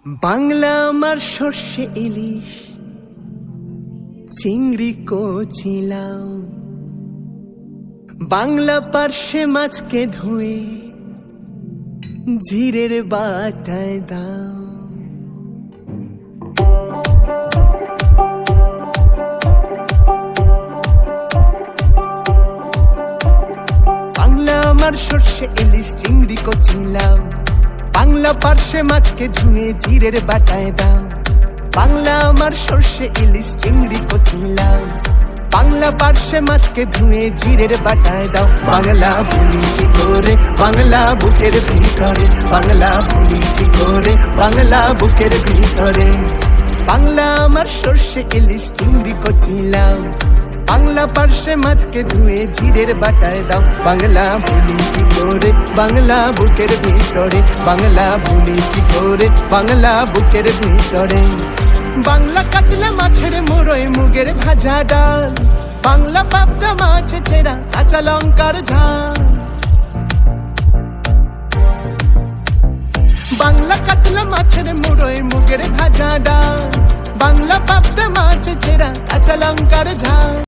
বাংলা আমার সর্ষে ইলিশ চিংড়ি কচিলাও, বাংলা পার্শে মাছকে ধুয়ে জিরের বাটায় দাও। বাংলা আমার সর্ষে ইলিশ চিংড়ি কচিলাও, বাংলা পার্শে মাছকে ধুয়ে জিরের বাটায় দাও। বাংলা আমার সর্ষে ইলিশ চিংড়ি কচিলাও, বাংলা পার্শে মাছকে ধুয়ে জিরের বাটায় দাও। বাংলা বলি কি করে বাংলা বুকের ভিতরে, বাংলা বলি কি করে বাংলা বুকের ভিতরে। বাংলা আমার সর্ষে ইলিশ চিংড়ি কচিলাও, বাংলা পার্শে মাছকে ধুয়ে জিরের বাটায় দাও। বাংলা বলি কি করে বাংলা বুকের ভিতরে, বাংলা বলি কি করে বাংলা বুকের ভিতরে। বাংলা কাতলা মাছের মোড়ই মুগের ভাজা ডাল, বাংলা পাবদা মাছ ছেড়া কাঁচা লঙ্কার ঝাল। বাংলা কাতলা মাছের মোড়ই মুগের ভাজা ডাল, বাংলা পাবদা মাছ ছেড়া কাঁচা লঙ্কার ঝাল।